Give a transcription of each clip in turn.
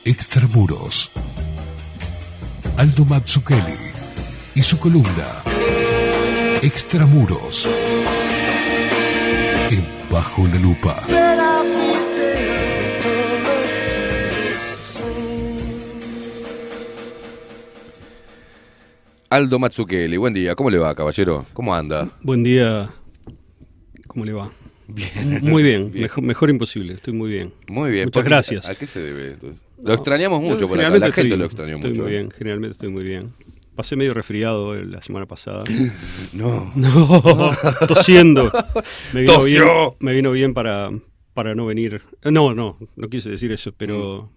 Extramuros. Aldo Mazzucchelli y su columna Extramuros en Bajo la Lupa. Aldo Mazzucchelli, buen día. ¿Cómo le va, caballero? ¿Cómo anda? Buen día. ¿Cómo le va? Bien. Muy bien. Mejor imposible. Estoy muy bien. Muy bien. Muchas gracias. ¿A qué se debe? Lo extrañamos mucho por acá. La gente lo extrañó mucho. Estoy muy bien. Generalmente estoy muy bien. Pasé medio resfriado la semana pasada. No, tosiendo. ¡Tosió! Me vino bien para no venir. No quise decir eso, pero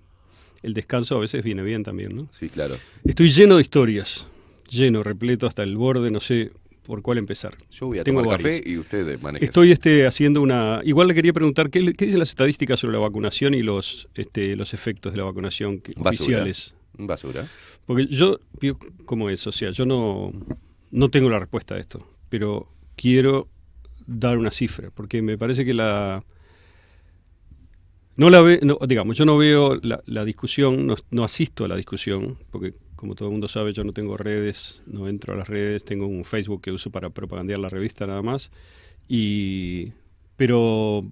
el descanso a veces viene bien también, ¿no? Sí, claro. Estoy lleno de historias. Repleto hasta el borde, no sé por cuál empezar. Yo voy a Tengo tomar varios. café y usted maneja. Estoy haciendo una... Igual le quería preguntar, ¿qué dicen las estadísticas sobre la vacunación y los efectos de la vacunación oficiales? Basura. Porque yo, ¿cómo es? O sea, yo no tengo la respuesta a esto, pero quiero dar una cifra, porque me parece que yo no veo la discusión, no asisto a la discusión, porque como todo el mundo sabe, yo no tengo redes, no entro a las redes, tengo un Facebook que uso para propagandear la revista nada más, pero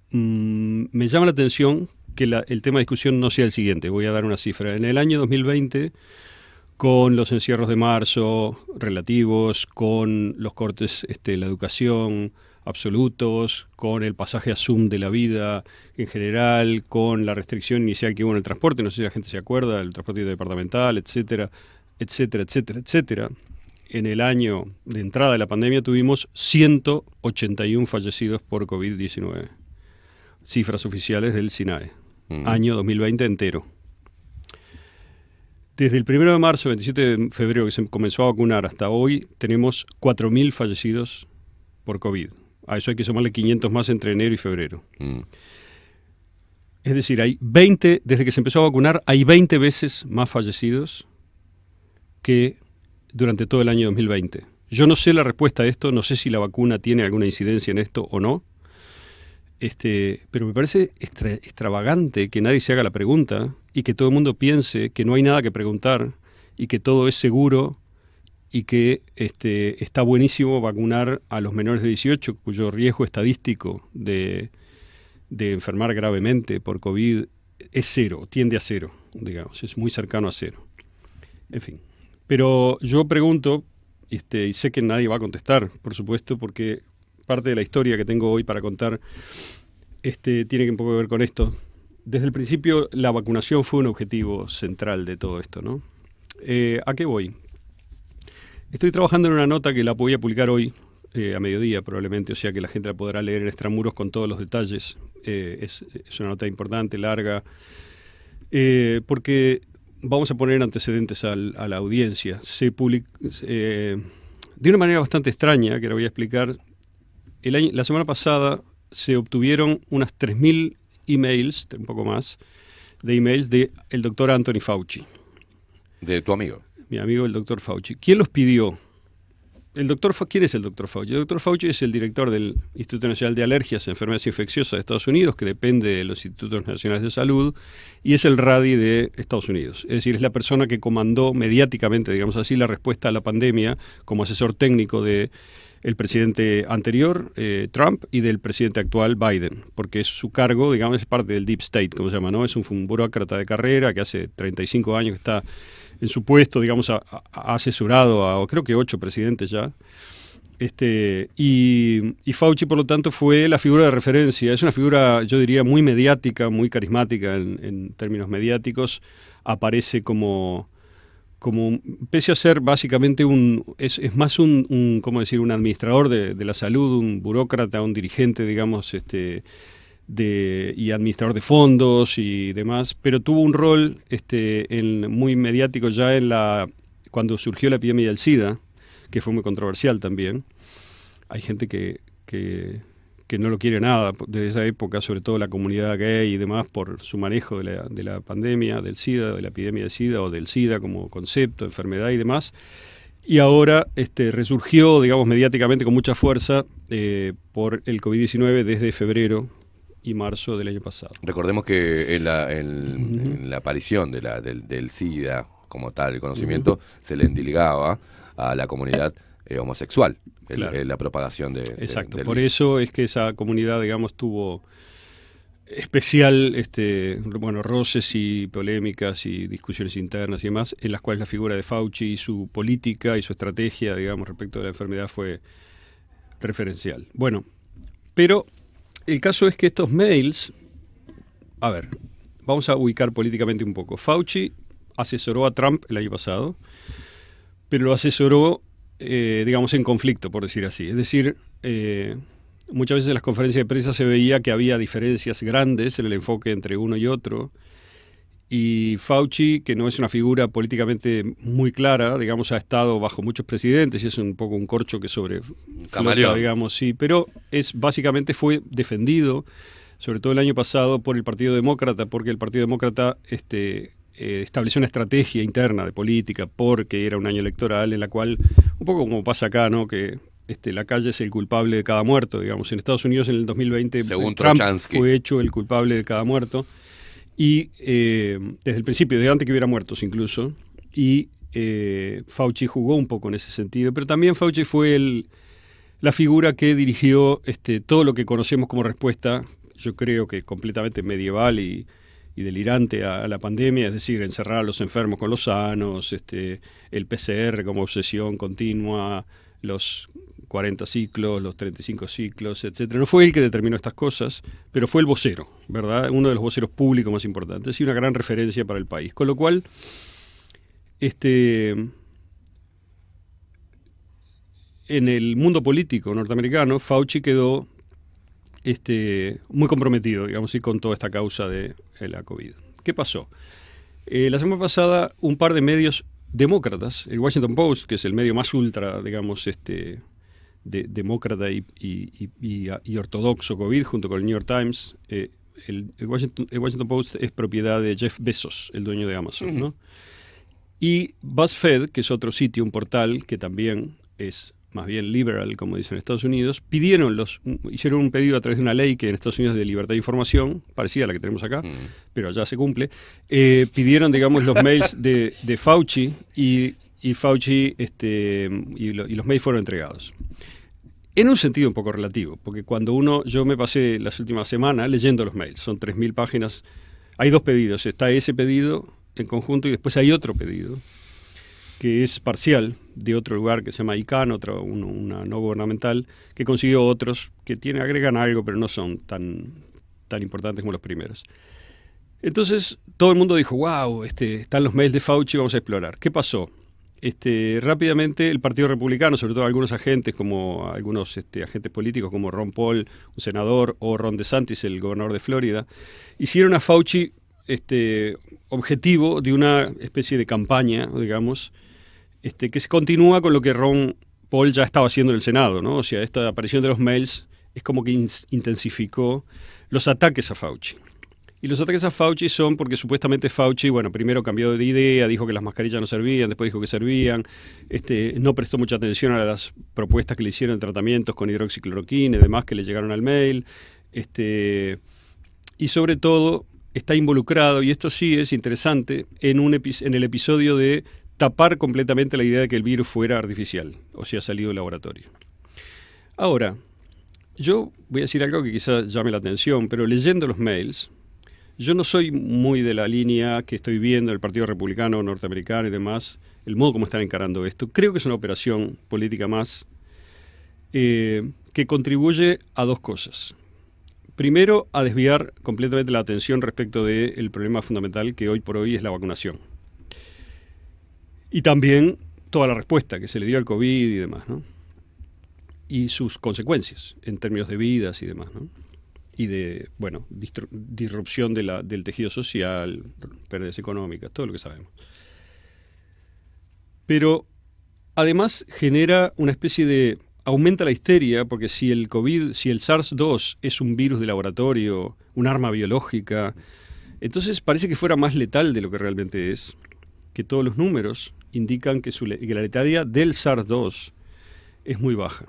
me llama la atención que el tema de discusión no sea el siguiente. Voy a dar una cifra. En el año 2020, con los encierros de marzo relativos, con los cortes de la educación absolutos, con el pasaje a Zoom de la vida en general, con la restricción inicial que hubo en el transporte, no sé si la gente se acuerda, el transporte departamental, etcétera, etcétera, etcétera, etcétera. En el año de entrada de la pandemia tuvimos 181 fallecidos por COVID-19. Cifras oficiales del SINAE. Año 2020 entero. Desde el 1 de marzo, 27 de febrero, que se comenzó a vacunar hasta hoy, tenemos 4.000 fallecidos por COVID. A eso hay que sumarle 500 más entre enero y febrero. Es decir, desde que se empezó a vacunar, hay 20 veces más fallecidos que durante todo el año 2020. Yo no sé la respuesta a esto, no sé si la vacuna tiene alguna incidencia en esto o no, pero me parece extravagante que nadie se haga la pregunta y que todo el mundo piense que no hay nada que preguntar y que todo es seguro y que está buenísimo vacunar a los menores de 18, cuyo riesgo estadístico de enfermar gravemente por COVID es cero, tiende a cero, digamos, es muy cercano a cero. En fin, pero yo pregunto, y sé que nadie va a contestar, por supuesto, porque parte de la historia que tengo hoy para contar tiene un poco que ver con esto. Desde el principio la vacunación fue un objetivo central de todo esto, ¿no? ¿A qué voy? Estoy trabajando en una nota que la voy a publicar hoy, a mediodía probablemente, o sea que la gente la podrá leer en Extramuros con todos los detalles. Es una nota importante, larga, porque vamos a poner antecedentes a la audiencia. Se publicó de una manera bastante extraña, que la voy a explicar. La semana pasada se obtuvieron unas 3.000 emails, un poco más, de emails del doctor Anthony Fauci. ¿De tu amigo? Mi amigo el doctor Fauci. ¿Quién los pidió? ¿Quién es el doctor Fauci? El doctor Fauci es el director del Instituto Nacional de Alergias e Enfermedades Infecciosas de Estados Unidos, que depende de los Institutos Nacionales de Salud, y es el RADI de Estados Unidos. Es decir, es la persona que comandó mediáticamente, digamos así, la respuesta a la pandemia como asesor técnico de el presidente anterior, Trump, y del presidente actual, Biden, porque es su cargo, digamos, es parte del Deep State, como se llama, ¿no? Es un burócrata de carrera que hace 35 años que está en su puesto, digamos, ha asesorado a creo que 8 presidentes ya. Y Fauci, por lo tanto, fue la figura de referencia. Es una figura, yo diría, muy mediática, muy carismática en términos mediáticos. Aparece como pese a ser básicamente es más ¿cómo decir? Un administrador de la salud, un burócrata, un dirigente, digamos, y administrador de fondos y demás, pero tuvo un rol muy mediático ya cuando surgió la epidemia del SIDA, que fue muy controversial también. Hay gente que no lo quiere nada desde esa época, sobre todo la comunidad gay y demás, por su manejo de la pandemia del SIDA, de la epidemia del SIDA o del SIDA como concepto, enfermedad y demás. Y ahora resurgió, digamos, mediáticamente con mucha fuerza por el COVID-19 desde febrero y marzo del año pasado. Recordemos que en la aparición del SIDA como tal, el conocimiento, se le endilgaba a la comunidad homosexual, claro. La propagación de... Exacto, del por virus. eso es que esa comunidad, digamos, tuvo especial roces y polémicas y discusiones internas y demás, en las cuales la figura de Fauci y su política y su estrategia, digamos, respecto de la enfermedad fue referencial. Bueno, pero el caso es que estos mails, a ver, vamos a ubicar políticamente un poco. Fauci asesoró a Trump el año pasado, pero lo asesoró, digamos, en conflicto, por decir así. Es decir, muchas veces en las conferencias de prensa se veía que había diferencias grandes en el enfoque entre uno y otro, y Fauci, que no es una figura políticamente muy clara, digamos, ha estado bajo muchos presidentes y es un poco un corcho que Camaleón, digamos, sí, pero básicamente fue defendido, sobre todo el año pasado, por el Partido Demócrata, porque el Partido Demócrata estableció una estrategia interna de política, porque era un año electoral en la cual, un poco como pasa acá, ¿no?, que la calle es el culpable de cada muerto, digamos. En Estados Unidos en el 2020 según Trump Trochansky, fue hecho el culpable de cada muerto, y desde el principio, desde antes que hubiera muertos incluso, y Fauci jugó un poco en ese sentido, pero también Fauci fue la figura que dirigió todo lo que conocemos como respuesta, yo creo que completamente medieval y delirante a la pandemia, es decir, encerrar a los enfermos con los sanos, el PCR como obsesión continua, los 40 ciclos, los 35 ciclos, etcétera. No fue él que determinó estas cosas, pero fue el vocero, ¿verdad? Uno de los voceros públicos más importantes y una gran referencia para el país. Con lo cual, en el mundo político norteamericano, Fauci quedó muy comprometido, digamos, y con toda esta causa de la COVID. ¿Qué pasó? La semana pasada, un par de medios demócratas, el Washington Post, que es el medio más ultra, digamos, demócrata y ortodoxo COVID, junto con el New York Times, el Washington Post es propiedad de Jeff Bezos, el dueño de Amazon, ¿no? Y BuzzFeed, que es otro sitio, un portal que también es más bien liberal, como dicen en Estados Unidos, hicieron un pedido a través de una ley que en Estados Unidos es de libertad de información, parecida a la que tenemos acá, pero allá se cumple. Pidieron, digamos, los mails de Fauci y Fauci y los mails fueron entregados. En un sentido un poco relativo, porque yo me pasé las últimas semanas leyendo los mails, son 3.000 páginas, hay dos pedidos, está ese pedido en conjunto y después hay otro pedido que es parcial, de otro lugar que se llama ICANN, una no gubernamental, que consiguió otros que agregan algo, pero no son tan importantes como los primeros. Entonces, todo el mundo dijo, wow, están los mails de Fauci, vamos a explorar. ¿Qué pasó? Rápidamente el Partido Republicano, sobre todo algunos agentes agentes políticos como Ron Paul, un senador, o Ron DeSantis, el gobernador de Florida, hicieron a Fauci objetivo de una especie de campaña, digamos, que se continúa con lo que Ron Paul ya estaba haciendo en el Senado, ¿no? O sea, esta aparición de los mails es como que intensificó los ataques a Fauci. Y los ataques a Fauci son porque supuestamente Fauci, primero cambió de idea, dijo que las mascarillas no servían, después dijo que servían, no prestó mucha atención a las propuestas que le hicieron de tratamientos con hidroxicloroquina y demás que le llegaron al mail, y sobre todo está involucrado, y esto sí es interesante, en el episodio de tapar completamente la idea de que el virus fuera artificial, o sea, salido del laboratorio. Ahora, yo voy a decir algo que quizás llame la atención, pero leyendo los mails, yo no soy muy de la línea que estoy viendo del Partido Republicano norteamericano y demás, el modo como están encarando esto. Creo que es una operación política más que contribuye a dos cosas. Primero, a desviar completamente la atención respecto del problema fundamental que hoy por hoy es la vacunación. Y también toda la respuesta que se le dio al COVID y demás, ¿no? Y sus consecuencias en términos de vidas y demás, ¿no? Y de, disrupción del tejido social, pérdidas económicas, todo lo que sabemos. Pero además genera una especie de... aumenta la histeria, porque si el SARS-2 es un virus de laboratorio, un arma biológica, entonces parece que fuera más letal de lo que realmente es, que todos los números indican que la letalidad del SARS-2 es muy baja.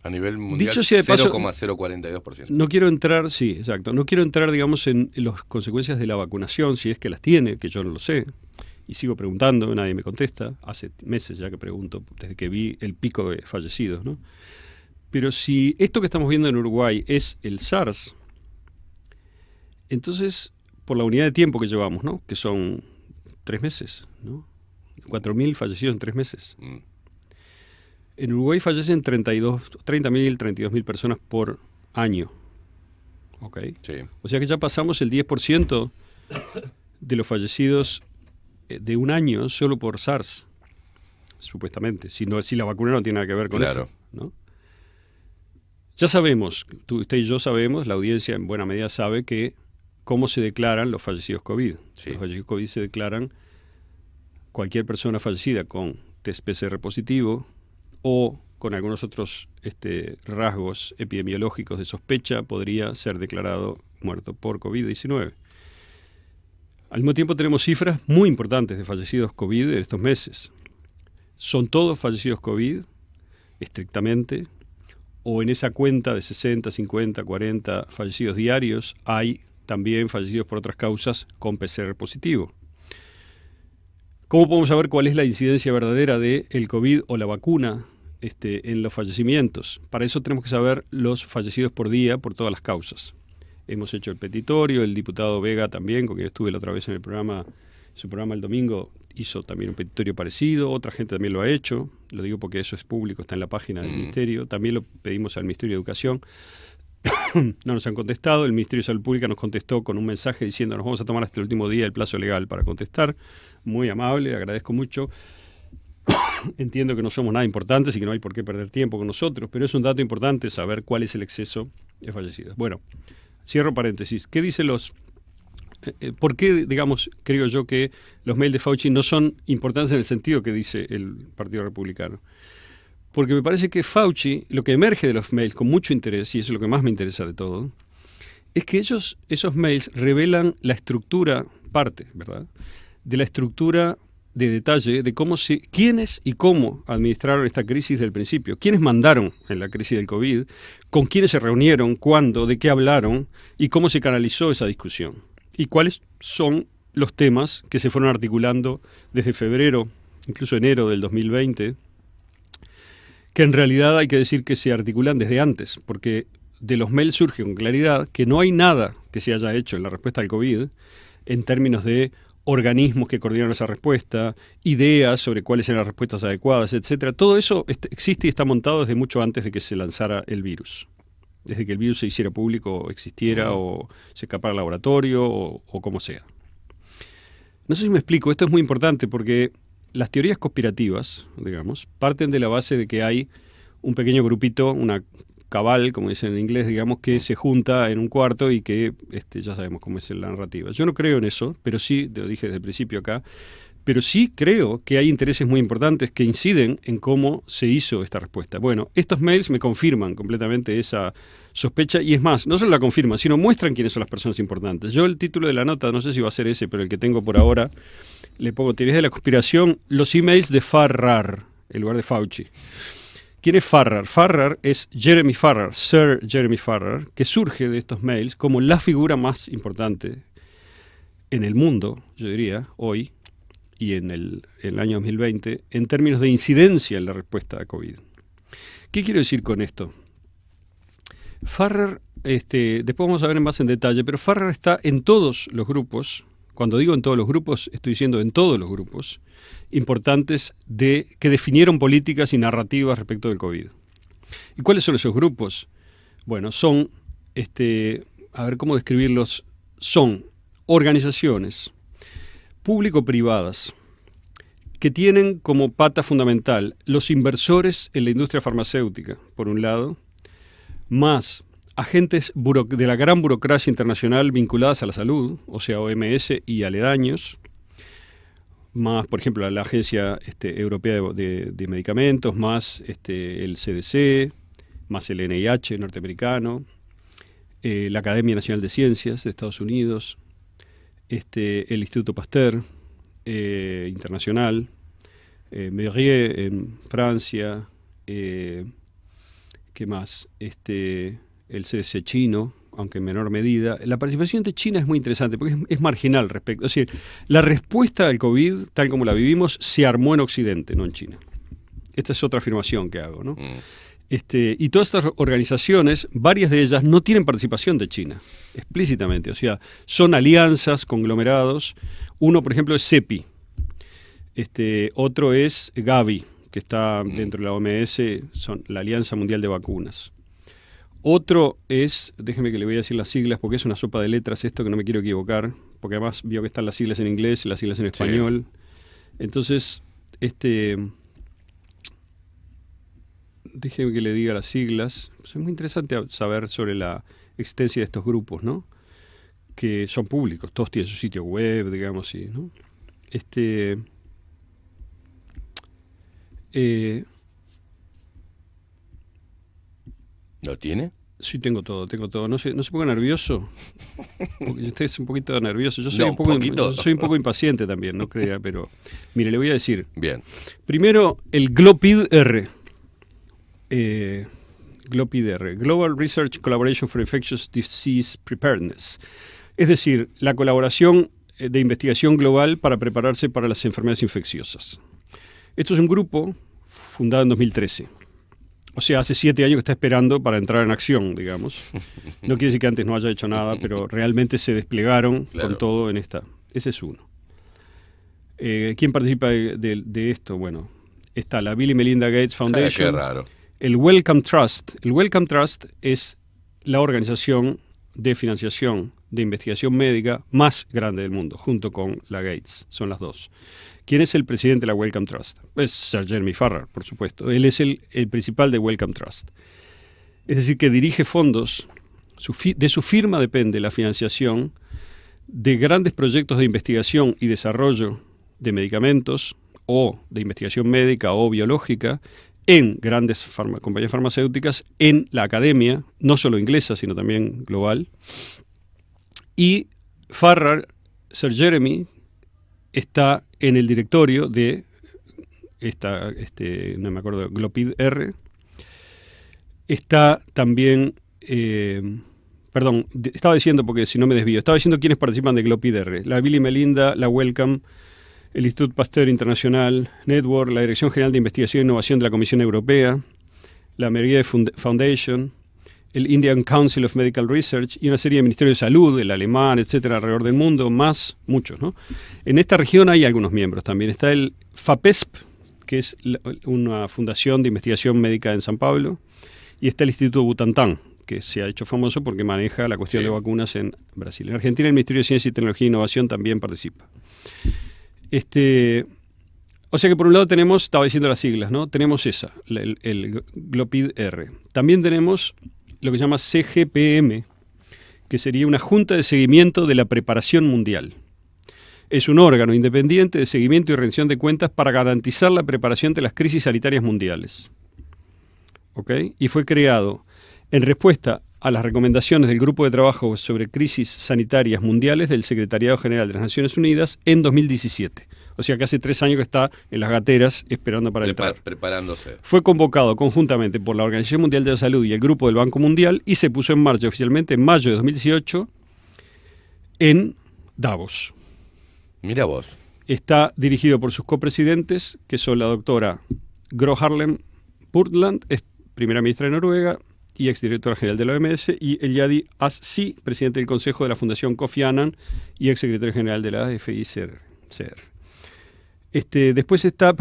A nivel mundial, dicho sea de paso, 0,042%. no quiero entrar, sí, exacto, no quiero entrar, digamos, en las consecuencias de la vacunación, si es que las tiene, que yo no lo sé, y sigo preguntando, nadie me contesta, hace meses ya que pregunto, desde que vi el pico de fallecidos, ¿no? Pero si esto que estamos viendo en Uruguay es el SARS, entonces, por la unidad de tiempo que llevamos, ¿no? Que son 3 meses, ¿no? 4.000 fallecidos en 3 meses. En Uruguay fallecen 30.000, 32.000 personas por año. ¿Ok? Sí. O sea que ya pasamos el 10% de los fallecidos de un año solo por SARS, supuestamente. Si la vacuna no tiene nada que ver con esto, ¿no? Ya sabemos, usted y yo sabemos, la audiencia en buena medida sabe que cómo se declaran los fallecidos COVID. Sí. Los fallecidos COVID se declaran cualquier persona fallecida con test PCR positivo o con algunos otros rasgos epidemiológicos de sospecha, podría ser declarado muerto por COVID-19. Al mismo tiempo tenemos cifras muy importantes de fallecidos COVID en estos meses. ¿Son todos fallecidos COVID estrictamente? ¿O en esa cuenta de 60, 50, 40 fallecidos diarios hay también fallecidos por otras causas con PCR positivo? ¿Cómo podemos saber cuál es la incidencia verdadera del COVID o la vacuna en los fallecimientos? Para eso tenemos que saber los fallecidos por día por todas las causas. Hemos hecho el petitorio, el diputado Vega también, con quien estuve la otra vez en el programa, su programa el domingo, hizo también un petitorio parecido, otra gente también lo ha hecho, lo digo porque eso es público, está en la página del Ministerio, también lo pedimos al Ministerio de Educación, no nos han contestado, el Ministerio de Salud Pública nos contestó con un mensaje diciendo nos vamos a tomar hasta el último día el plazo legal para contestar, muy amable, agradezco mucho. Entiendo que no somos nada importantes y que no hay por qué perder tiempo con nosotros, pero es un dato importante saber cuál es el exceso de fallecidos. Bueno, cierro paréntesis. ¿Qué dicen ¿por qué, digamos, creo yo que los mails de Fauci no son importantes en el sentido que dice el Partido Republicano? Porque me parece que Fauci, lo que emerge de los mails con mucho interés, y eso es lo que más me interesa de todo, es que esos mails revelan la estructura, parte, ¿verdad?, de la estructura de detalle de quiénes y cómo administraron esta crisis del principio, quiénes mandaron en la crisis del COVID, con quiénes se reunieron, cuándo, de qué hablaron y cómo se canalizó esa discusión. Y cuáles son los temas que se fueron articulando desde febrero, incluso enero del 2020, que en realidad hay que decir que se articulan desde antes, porque de los mails surge con claridad que no hay nada que se haya hecho en la respuesta al COVID en términos de organismos que coordinaron esa respuesta, ideas sobre cuáles eran las respuestas adecuadas, etcétera. Todo eso existe y está montado desde mucho antes de que se lanzara el virus. Desde que el virus se hiciera público, o existiera, o se escapara al laboratorio, o como sea. No sé si me explico, esto es muy importante porque las teorías conspirativas, digamos, parten de la base de que hay un pequeño grupito, una cabal, como dicen en inglés, digamos, que se junta en un cuarto y que ya sabemos cómo es la narrativa. Yo no creo en eso, pero sí, lo dije desde el principio acá, pero sí creo que hay intereses muy importantes que inciden en cómo se hizo esta respuesta. Bueno, estos mails me confirman completamente esa sospecha y es más, no solo la confirman, sino muestran quiénes son las personas importantes. Yo el título de la nota, no sé si va a ser ese, pero el que tengo por ahora, le pongo teorías de la conspiración, los emails de Farrar, en lugar de Fauci. ¿Quién es Farrar? Farrar es Jeremy Farrar, Sir Jeremy Farrar, que surge de estos mails como la figura más importante en el mundo, yo diría, hoy, y en el año 2020, en términos de incidencia en la respuesta a COVID. ¿Qué quiero decir con esto? Farrar, después vamos a ver más en detalle, pero Farrar está en todos los grupos. Cuando digo en todos los grupos, estoy diciendo en todos los grupos importantes que definieron políticas y narrativas respecto del COVID. ¿Y cuáles son esos grupos? Bueno, son, a ver cómo describirlos, son organizaciones público-privadas que tienen como pata fundamental los inversores en la industria farmacéutica, por un lado, más agentes de la gran burocracia internacional vinculadas a la salud, o sea, OMS y aledaños, más, por ejemplo, la Agencia Europea de Medicamentos, más el CDC, más el NIH norteamericano, la Academia Nacional de Ciencias de Estados Unidos, el Instituto Pasteur internacional, Mérieux en Francia, ¿Qué más? El CDC chino, aunque en menor medida. La participación de China es muy interesante porque es marginal respecto. Es decir, la respuesta al COVID, tal como la vivimos, se armó en Occidente, no en China. Esta es otra afirmación que hago, ¿no? Y todas estas organizaciones, varias de ellas no tienen participación de China, explícitamente. O sea, son alianzas, conglomerados. Uno, por ejemplo, es CEPI. Otro es Gavi, que está dentro de la OMS, son la Alianza Mundial de Vacunas. Otro es, déjeme que le voy a decir las siglas, porque es una sopa de letras esto, que no me quiero equivocar, porque además vio que están las siglas en inglés, las siglas en español. Sí. Entonces, déjeme que le diga las siglas. Es muy interesante saber sobre la existencia de estos grupos, ¿no? Que son públicos, todos tienen su sitio web, digamos así, ¿no? ¿Lo tiene? Sí, tengo todo. No se ponga nervioso. Porque usted es un poquito nervioso. Yo soy, yo soy un poco impaciente también, no crea, pero mire, le voy a decir. Bien. Primero, el GLOPID-R. GLOPID-R, Global Research Collaboration for Infectious Disease Preparedness. Es decir, la colaboración de investigación global para prepararse para las enfermedades infecciosas. Esto es un grupo fundado en 2013. O sea, hace 7 años que está esperando para entrar en acción, digamos. No quiere decir que antes no haya hecho nada, pero realmente se desplegaron con todo en esta. Ese es uno. ¿Quién participa de esto? Bueno, está la Bill y Melinda Gates Foundation. Qué raro. El Wellcome Trust. El Wellcome Trust es la organización de financiación de investigación médica más grande del mundo, junto con la Gates. Son las dos. ¿Quién es el presidente de la Wellcome Trust? Es Sir Jeremy Farrar, por supuesto. Él es el principal de Wellcome Trust. Es decir, que dirige fondos. De su firma depende la financiación de grandes proyectos de investigación y desarrollo de medicamentos o de investigación médica o biológica en grandes compañías farmacéuticas, en la academia, no solo inglesa, sino también global. Y Farrar, Sir Jeremy, está en el directorio de no me acuerdo, GLOPID-R. Está también, estaba diciendo, porque si no me desvío, estaba diciendo quiénes participan de GLOPID-R. La Bill y Melinda, la Wellcome, el Instituto Pasteur Internacional, Network, la Dirección General de Investigación e Innovación de la Comisión Europea, la Meriette Foundation, el Indian Council of Medical Research y una serie de ministerios de salud, el alemán, etcétera, alrededor del mundo, más muchos, ¿no? En esta región hay algunos miembros también. Está el FAPESP, que es una fundación de investigación médica en San Pablo, y está el Instituto Butantan, que se ha hecho famoso porque maneja la cuestión de vacunas en Brasil. En Argentina el Ministerio de Ciencia y Tecnología e Innovación también participa. O sea que por un lado tenemos, estaba diciendo las siglas, ¿no? Tenemos el GLOPID-R. También tenemos lo que se llama CGPM, que sería una Junta de Seguimiento de la Preparación Mundial. Es un órgano independiente de seguimiento y rendición de cuentas para garantizar la preparación de las crisis sanitarias mundiales. ¿Ok? Y fue creado en respuesta a las recomendaciones del Grupo de Trabajo sobre Crisis Sanitarias Mundiales del Secretariado General de las Naciones Unidas en 2017. O sea que hace 3 años que está en las gateras esperando para entrar. Preparándose. Fue convocado conjuntamente por la Organización Mundial de la Salud y el Grupo del Banco Mundial y se puso en marcha oficialmente en mayo de 2018 en Davos. Mira vos. Está dirigido por sus copresidentes, que son la doctora Gro Harlem Brundtland, es primera ministra de Noruega y exdirectora general de la OMS, y Eliade Asssi, presidente del Consejo de la Fundación Kofi Annan y exsecretario general de la FICR. Después está,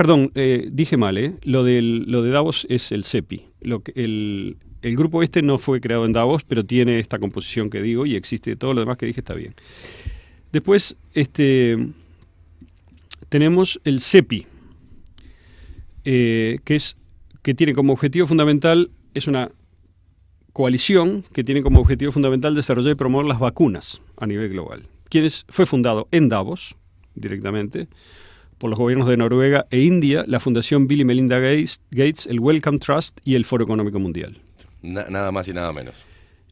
dije mal, lo de Davos es el CEPI. El grupo no fue creado en Davos, pero tiene esta composición que digo y existe. Todo lo demás que dije está bien. Después tenemos el CEPI, que tiene como objetivo fundamental, es una coalición que tiene como objetivo fundamental desarrollar y promover las vacunas a nivel global. Fue fundado en Davos, directamente, por los gobiernos de Noruega e India, la Fundación Bill y Melinda Gates, el Wellcome Trust y el Foro Económico Mundial. Nada más y nada menos.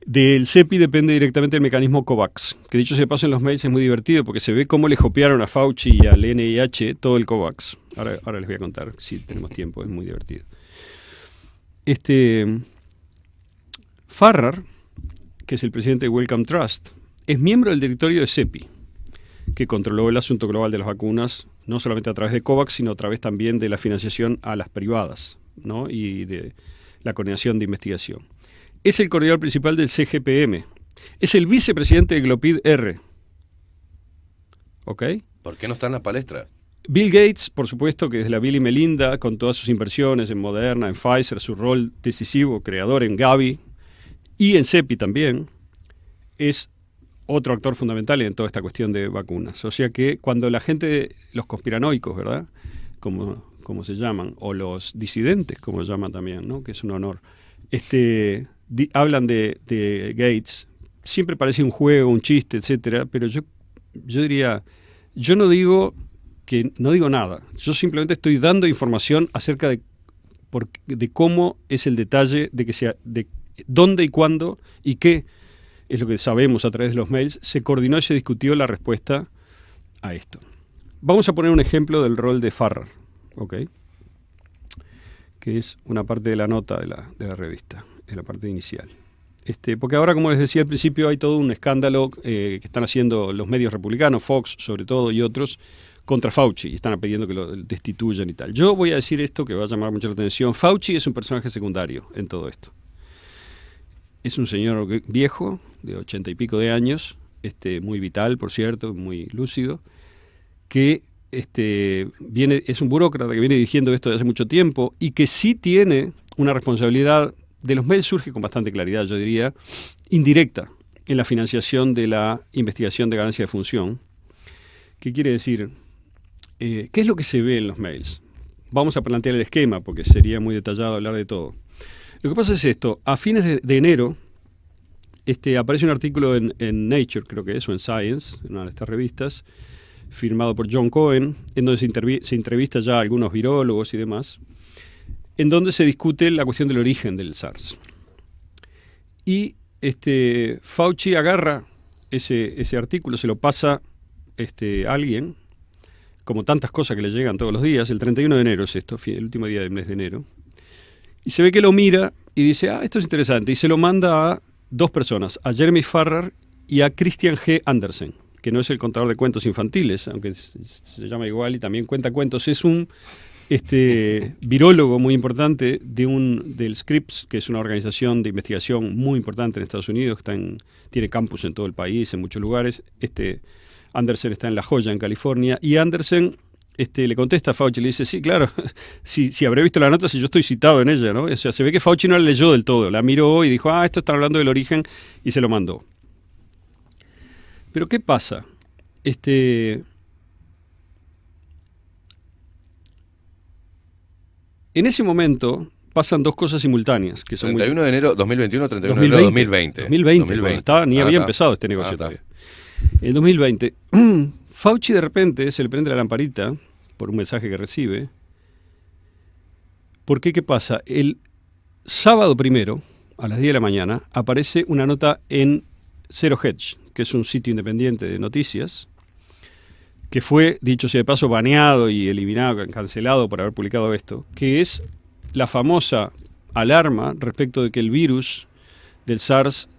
Del CEPI depende directamente el mecanismo COVAX, que dicho se paso en los mails es muy divertido porque se ve cómo le copiaron a Fauci y al NIH todo el COVAX. Ahora les voy a contar, si tenemos tiempo, es muy divertido. Farrar, que es el presidente de Wellcome Trust, es miembro del directorio de CEPI, que controló el asunto global de las vacunas, no solamente a través de COVAX, sino a través también de la financiación a las privadas, ¿no? Y de la coordinación de investigación. Es el coordinador principal del CGPM. Es el vicepresidente de GLOPID-R. ¿Ok? ¿Por qué no está en la palestra? Bill Gates, por supuesto, que es la Bill y Melinda, con todas sus inversiones en Moderna, en Pfizer, su rol decisivo, creador en Gavi y en CEPI también, es otro actor fundamental en toda esta cuestión de vacunas. O sea que cuando la gente, los conspiranoicos, ¿verdad?, como se llaman, o los disidentes, como se llaman también, ¿no?, que es un honor, hablan de Gates, siempre parece un juego, un chiste, etcétera, pero yo diría, yo no digo nada, yo simplemente estoy dando información acerca de cómo es el detalle de dónde y cuándo y qué es lo que sabemos a través de los mails, se coordinó y se discutió la respuesta a esto. Vamos a poner un ejemplo del rol de Farrar, ¿ok?, que es una parte de la nota de la revista, es la parte inicial. Porque ahora, como les decía al principio, hay todo un escándalo que están haciendo los medios republicanos, Fox sobre todo y otros, contra Fauci, y están pidiendo que lo destituyan y tal. Yo voy a decir esto que va a llamar mucho la atención. Fauci es un personaje secundario en todo esto. Es un señor viejo, de 80 y pico de años, muy vital, por cierto, muy lúcido, que es un burócrata que viene dirigiendo esto desde hace mucho tiempo y que sí tiene una responsabilidad, de los mails surge con bastante claridad, yo diría, indirecta en la financiación de la investigación de ganancia de función. ¿Qué quiere decir? ¿Qué es lo que se ve en los mails? Vamos a plantear el esquema porque sería muy detallado hablar de todo. Lo que pasa es esto, a fines de enero aparece un artículo en Nature, creo que es, o en Science, en una de estas revistas, firmado por John Cohen, en donde se entrevista ya a algunos virólogos y demás, en donde se discute la cuestión del origen del SARS. Y Fauci agarra ese artículo, se lo pasa a alguien, como tantas cosas que le llegan todos los días, el 31 de enero es esto, el último día del mes de enero, y se ve que lo mira y dice, esto es interesante, y se lo manda a dos personas, a Jeremy Farrar y a Christian G. Andersen, que no es el contador de cuentos infantiles, aunque se llama igual y también cuenta cuentos, es un virólogo muy importante del Scripps, que es una organización de investigación muy importante en Estados Unidos, tiene campus en todo el país, en muchos lugares. Andersen está en La Joya, en California, y Andersen le contesta a Fauci, le dice, sí, claro, si habré visto la nota, si yo estoy citado en ella, ¿no? O sea, se ve que Fauci no la leyó del todo, la miró y dijo, esto está hablando del origen, y se lo mandó. Pero ¿qué pasa? En ese momento pasan dos cosas simultáneas. Que son 31 de enero 2021, 31 de enero 2020. 2020. Ni había empezado este negocio todavía. En 2020, Fauci de repente se le prende la lamparita por un mensaje que recibe. ¿Por qué? ¿Qué pasa? El sábado primero, a las 10 de la mañana, aparece una nota en Zero Hedge, que es un sitio independiente de noticias, que fue, dicho sea de paso, baneado y eliminado, cancelado por haber publicado esto, que es la famosa alarma respecto de que el virus del SARS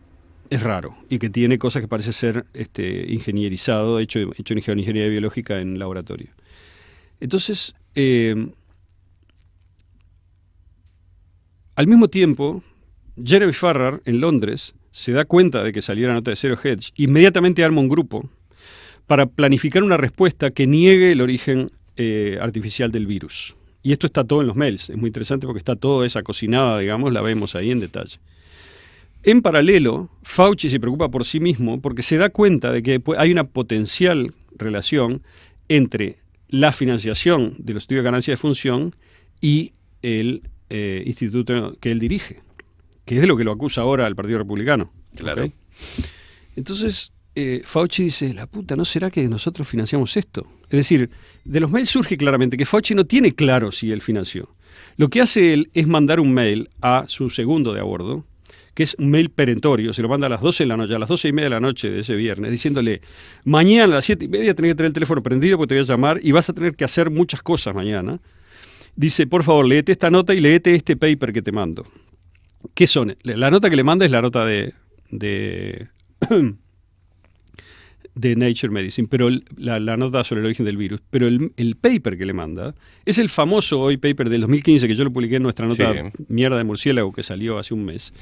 es raro y que tiene cosas que parece ser ingenierizado, hecho en ingeniería biológica en laboratorio. Entonces, al mismo tiempo, Jeremy Farrar en Londres se da cuenta de que salió la nota de Zero Hedge, inmediatamente arma un grupo para planificar una respuesta que niegue el origen artificial del virus. Y esto está todo en los mails. Es muy interesante porque está toda esa cocinada, digamos, la vemos ahí en detalle. En paralelo, Fauci se preocupa por sí mismo porque se da cuenta de que hay una potencial relación entre la financiación de los estudios de ganancia de función y el instituto que él dirige, que es de lo que lo acusa ahora el Partido Republicano. Claro. ¿Okay? Entonces, Fauci dice, la puta, ¿no será que nosotros financiamos esto? Es decir, de los mails surge claramente que Fauci no tiene claro si él financió. Lo que hace él es mandar un mail a su segundo de a bordo, que es un mail perentorio, se lo manda a las 12 de la noche, a las 12:30 de la noche de ese viernes, diciéndole, mañana a las 7:30 tenés que tener el teléfono prendido porque te voy a llamar y vas a tener que hacer muchas cosas mañana. Dice, por favor, léete esta nota y léete este paper que te mando. ¿Qué son? La nota que le manda es la nota de Nature Medicine, pero la nota sobre el origen del virus. Pero el paper que le manda es el famoso hoy paper del 2015, que yo lo publiqué en nuestra nota Mierda de Murciélago, que salió hace un mes.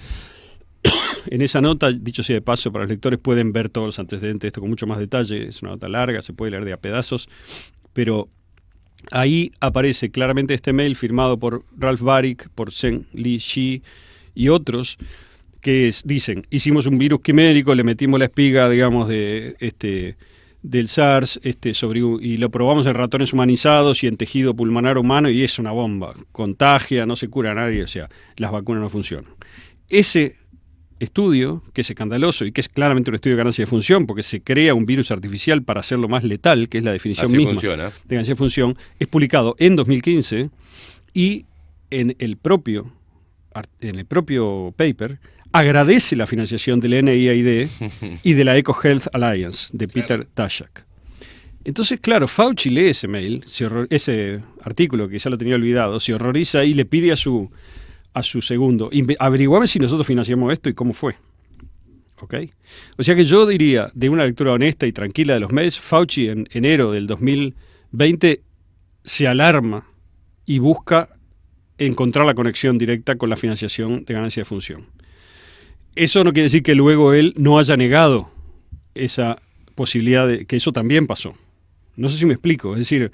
En esa nota, dicho sea de paso, para los lectores pueden ver todos los antecedentes de esto con mucho más detalle. Es una nota larga, se puede leer de a pedazos, pero ahí aparece claramente este mail firmado por Ralph Baric, por Zheng Li Shi y otros, que dicen, hicimos un virus quimérico, le metimos la espiga, digamos, del SARS y lo probamos en ratones humanizados y en tejido pulmonar humano y es una bomba. Contagia, no se cura a nadie, o sea, las vacunas no funcionan. Ese estudio, que es escandaloso y que es claramente un estudio de ganancia de función, porque se crea un virus artificial para hacerlo más letal, que es la definición así misma funciona. de ganancia de función, es publicado en 2015 y en el propio paper agradece la financiación del NIAID y de la EcoHealth Alliance de Peter Daszak. Entonces, claro, Fauci lee ese mail, ese artículo que ya lo tenía olvidado, se horroriza y le pide a su segundo, averiguame si nosotros financiamos esto y cómo fue. ¿Ok? O sea que yo diría, de una lectura honesta y tranquila de los mails, Fauci en enero del 2020 se alarma y busca encontrar la conexión directa con la financiación de ganancia de función. Eso no quiere decir que luego él no haya negado esa posibilidad de que eso también pasó. No sé si me explico, es decir,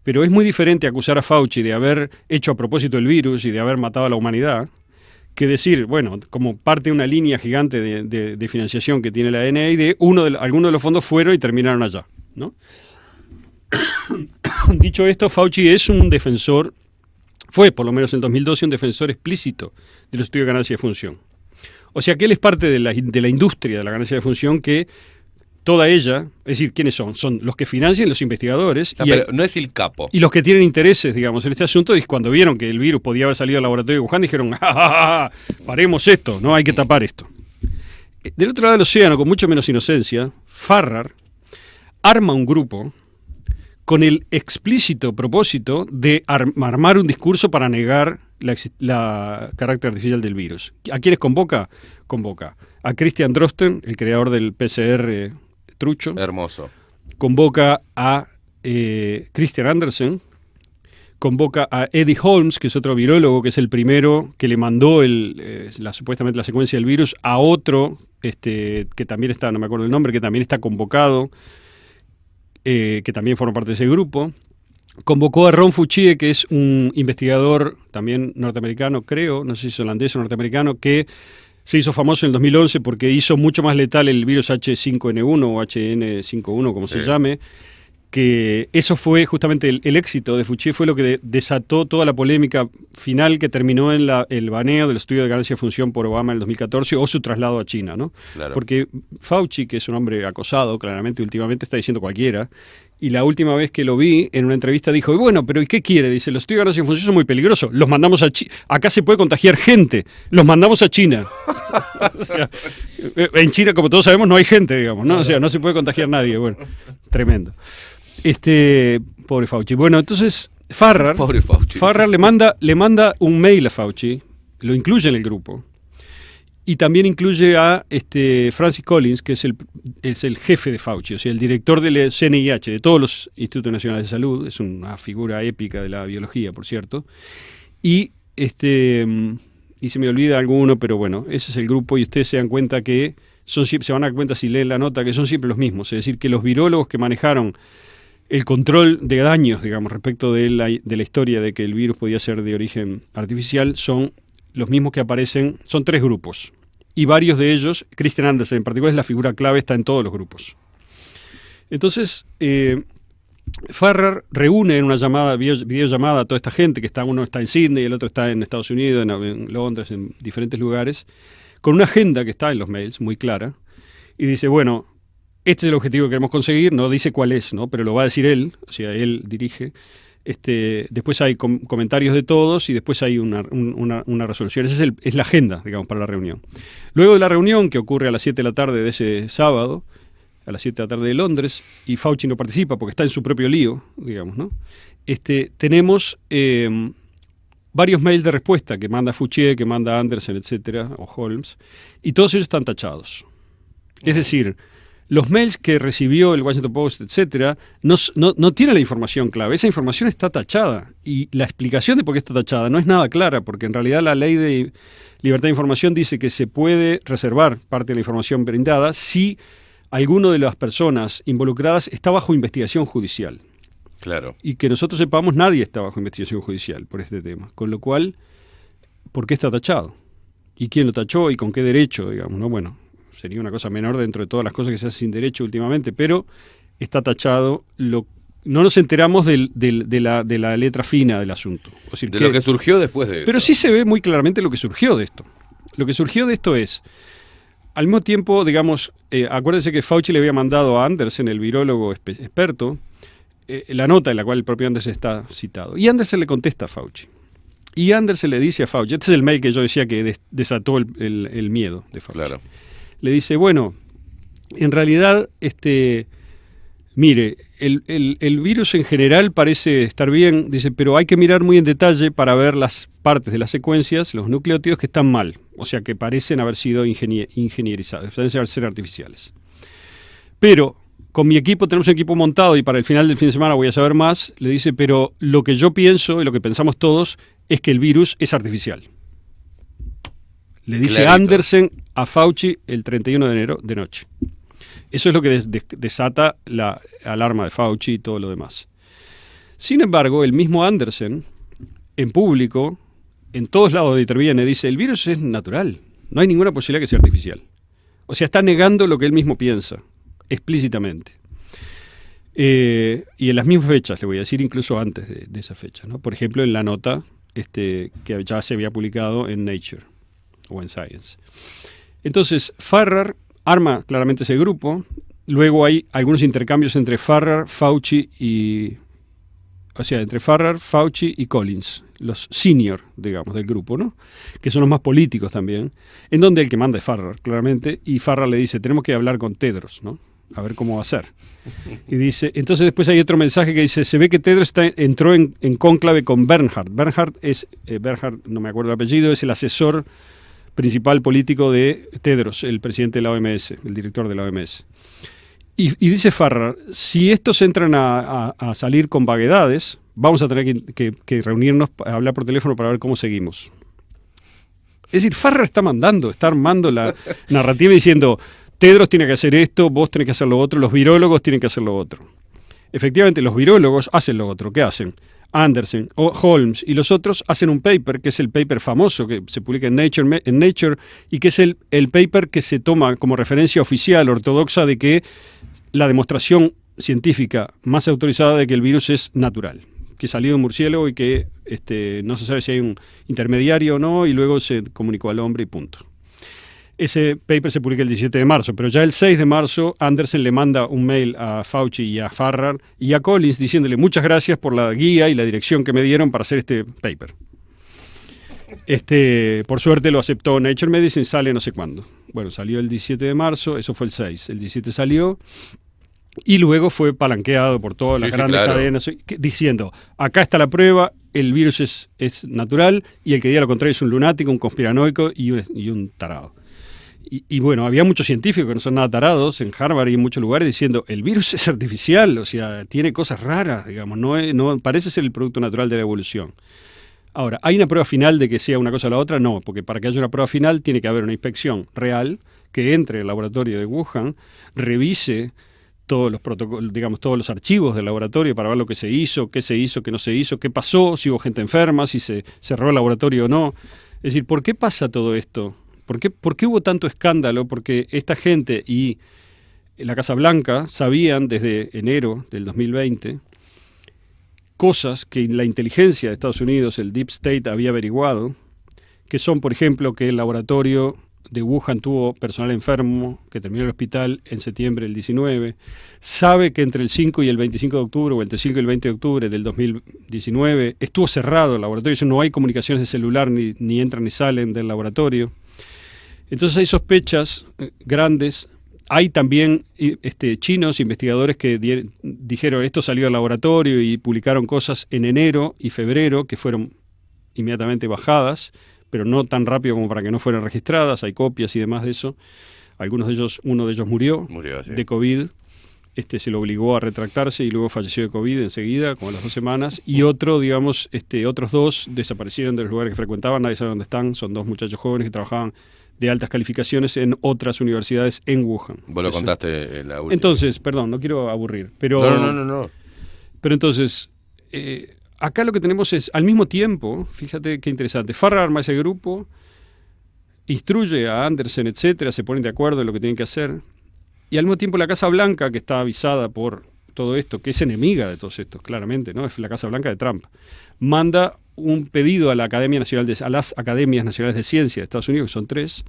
pero es muy diferente acusar a Fauci de haber hecho a propósito el virus y de haber matado a la humanidad, que decir, bueno, como parte de una línea gigante de financiación que tiene la NIAID, algunos de los fondos fueron y terminaron allá, ¿no? Dicho esto, Fauci es un defensor, fue por lo menos en el 2012 un defensor explícito de los estudios de ganancia de función. O sea que él es parte de la industria de la ganancia de función que toda ella, es decir, ¿quiénes son? Son los que financian, los investigadores. Pero no es el capo. Y los que tienen intereses, digamos, en este asunto, y cuando vieron que el virus podía haber salido del laboratorio de Wuhan, dijeron, ¡ja, ja, ja! Paremos esto, no hay que tapar esto. Del otro lado del océano, con mucho menos inocencia, Farrar arma un grupo con el explícito propósito de armar un discurso para negar la carácter artificial del virus. ¿A quiénes convoca? Convoca a Christian Drosten, el creador del PCR trucho. Hermoso. Convoca a Christian Andersen. Convoca a Eddie Holmes, que es otro virólogo, que es el primero que le mandó supuestamente la secuencia del virus a otro, que también está, no me acuerdo el nombre, que también está convocado, que también forma parte de ese grupo. Convocó a Ron Fouchier, que es un investigador también norteamericano, creo, no sé si es holandés o norteamericano, que se hizo famoso en el 2011 porque hizo mucho más letal el virus H5N1 o HN51, como se llame, que eso fue justamente el éxito de Fouchier, fue lo que desató toda la polémica final que terminó en el baneo del estudio de ganancia de función por Obama en el 2014 o su traslado a China, ¿no? Claro. Porque Fauci, que es un hombre acosado, claramente, últimamente está diciendo cualquiera, y la última vez que lo vi en una entrevista dijo, bueno, pero ¿y qué quiere? Dice, los estudios de ganancia de función son muy peligrosos, los mandamos a China, acá se puede contagiar gente, los mandamos a China. O sea, en China, como todos sabemos, no hay gente, digamos, ¿no? O sea, no se puede contagiar nadie, bueno, tremendo. Pobre Fauci. Bueno, entonces Farrar le manda un mail a Fauci, lo incluye en el grupo, y también incluye a Francis Collins, que es el jefe de Fauci, o sea, el director del CNIH, de todos los Institutos Nacionales de Salud, es una figura épica de la biología, por cierto, y se me olvida alguno, pero bueno, ese es el grupo, y ustedes se dan cuenta que se van a dar cuenta si leen la nota que son siempre los mismos, es decir, que los virólogos que manejaron el control de daños, digamos, respecto de la historia de que el virus podía ser de origen artificial, son los mismos que aparecen, son 3 grupos. Y varios de ellos, Christian Andersen en particular es la figura clave, está en todos los grupos. Entonces, Farrar reúne en una videollamada a toda esta gente, uno está en Sydney, el otro está en Estados Unidos, en Londres, en diferentes lugares, con una agenda que está en los mails, muy clara, y dice, bueno, este es el objetivo que queremos conseguir, no dice cuál es, ¿no? Pero lo va a decir él, o sea, él dirige. Después hay comentarios de todos y después hay una resolución. Esa es la agenda, digamos, para la reunión. Luego de la reunión, que ocurre a las 7 de la tarde de ese sábado, a las 7 de la tarde de Londres, y Fauci no participa porque está en su propio lío, digamos, ¿no? Tenemos varios mails de respuesta que manda Fouchier, que manda Andersen, etcétera, o Holmes, y todos ellos están tachados. Es decir, los mails que recibió el Washington Post, etcétera, no tienen la información clave. Esa información está tachada. Y la explicación de por qué está tachada no es nada clara, porque en realidad la ley de libertad de información dice que se puede reservar parte de la información brindada si alguno de las personas involucradas está bajo investigación judicial. Claro. Y que nosotros sepamos, nadie está bajo investigación judicial por este tema. Con lo cual, ¿por qué está tachado? ¿Y quién lo tachó? ¿Y con qué derecho? Digamos, ¿no? Bueno, sería una cosa menor dentro de todas las cosas que se hacen sin derecho últimamente, pero está tachado. No nos enteramos de la letra fina del asunto. O sea, lo que surgió después de eso. Pero sí se ve muy claramente lo que surgió de esto. Lo que surgió de esto es, al mismo tiempo, digamos, acuérdense que Fauci le había mandado a Andersen, el virólogo experto, la nota en la cual el propio Andersen está citado. Y Andersen le contesta a Fauci. Y Andersen le dice a Fauci, este es el mail que yo decía que desató el miedo de Fauci. Claro. Le dice, bueno, en realidad, mire, el virus en general parece estar bien, dice, pero hay que mirar muy en detalle para ver las partes de las secuencias, los nucleótidos que están mal, o sea, que parecen haber sido ingenierizados, parecen ser artificiales. Pero con mi equipo, tenemos un equipo montado y para el final del fin de semana voy a saber más, le dice, pero lo que yo pienso y lo que pensamos todos es que el virus es artificial. Le dice Clarito. Andersen a Fauci el 31 de enero de noche. Eso es lo que desata la alarma de Fauci y todo lo demás. Sin embargo, el mismo Andersen, en público, en todos lados de interviene, dice, el virus es natural, no hay ninguna posibilidad que sea artificial. O sea, está negando lo que él mismo piensa, explícitamente. Y en las mismas fechas, le voy a decir, incluso antes de esa fecha, ¿no? Por ejemplo, en la nota que ya se había publicado en Nature o en Science. Entonces, Farrar arma claramente ese grupo. Luego hay algunos intercambios entre Farrar, Fauci y... O sea, entre Farrar, Fauci y Collins, los senior, digamos, del grupo, ¿no? Que son los más políticos también, en donde el que manda es Farrar, claramente, y Farrar le dice, tenemos que hablar con Tedros, ¿no? A ver cómo va a ser. Y dice, entonces después hay otro mensaje que dice, se ve que Tedros entró en cónclave con Bernhardt. Bernhardt, no me acuerdo el apellido, es el asesor principal político de Tedros, el presidente de la OMS, el director de la OMS. Y dice Farrar, si estos entran a salir con vaguedades, vamos a tener que reunirnos, a hablar por teléfono para ver cómo seguimos. Es decir, Farrar está armando la narrativa diciendo, Tedros tiene que hacer esto, vos tenés que hacer lo otro, los virólogos tienen que hacer lo otro. Efectivamente, los virólogos hacen lo otro. ¿Qué hacen? Andersen, Holmes y los otros hacen un paper, que es el paper famoso que se publica en Nature y que es el paper que se toma como referencia oficial, ortodoxa, de que la demostración científica más autorizada de que el virus es natural, que salió de un murciélago y que no se sabe si hay un intermediario o no, y luego se comunicó al hombre y punto. Ese paper se publica el 17 de marzo, pero ya el 6 de marzo Andersen le manda un mail a Fauci y a Farrar y a Collins diciéndole muchas gracias por la guía y la dirección que me dieron para hacer este paper. Por suerte lo aceptó Nature Medicine, sale no sé cuándo. Bueno, salió el 17 de marzo, eso fue el 6. El 17 salió y luego fue palanqueado por todas las grandes cadenas diciendo, acá está la prueba, el virus es natural y el que diga lo contrario es un lunático, un conspiranoico y un tarado. Y bueno, había muchos científicos que no son nada tarados en Harvard y en muchos lugares diciendo el virus es artificial, o sea, tiene cosas raras, digamos, no parece ser el producto natural de la evolución. Ahora, ¿hay una prueba final de que sea una cosa o la otra? No, porque para que haya una prueba final tiene que haber una inspección real que entre al laboratorio de Wuhan, revise todos los protocolos, digamos, todos los archivos del laboratorio para ver lo que se hizo, qué no se hizo, qué pasó, si hubo gente enferma, si se cerró el laboratorio o no. Es decir, ¿por qué pasa todo esto? ¿Por qué hubo tanto escándalo? Porque esta gente y la Casa Blanca sabían desde enero del 2020 cosas que la inteligencia de Estados Unidos, el Deep State, había averiguado, que son, por ejemplo, que el laboratorio de Wuhan tuvo personal enfermo, que terminó en el hospital en septiembre del 19, sabe que entre el 5 y el 25 de octubre, o entre el 5 y el 20 de octubre del 2019, estuvo cerrado el laboratorio, no hay comunicaciones de celular, ni entran ni salen del laboratorio. Entonces hay sospechas grandes. Hay también chinos, investigadores que dijeron esto salió del laboratorio y publicaron cosas en enero y febrero que fueron inmediatamente bajadas, pero no tan rápido como para que no fueran registradas. Hay copias y demás de eso. Uno de ellos murió sí. de COVID. Se lo obligó a retractarse y luego falleció de COVID enseguida, como a las 2 semanas. Y otros 2 desaparecieron de los lugares que frecuentaban, nadie sabe dónde están. Son 2 muchachos jóvenes que trabajaban de altas calificaciones en otras universidades en Wuhan. Vos lo contaste en la última. Entonces, perdón, no quiero aburrir, pero... No. Pero entonces, acá lo que tenemos es, al mismo tiempo, fíjate qué interesante, Farrar arma ese grupo, instruye a Andersen, etcétera, se ponen de acuerdo en lo que tienen que hacer, y al mismo tiempo la Casa Blanca, que está avisada por todo esto, que es enemiga de todos estos, claramente, ¿no? Es la Casa Blanca de Trump, manda un pedido a las Academias Nacionales de Ciencia de Estados Unidos, que son 3,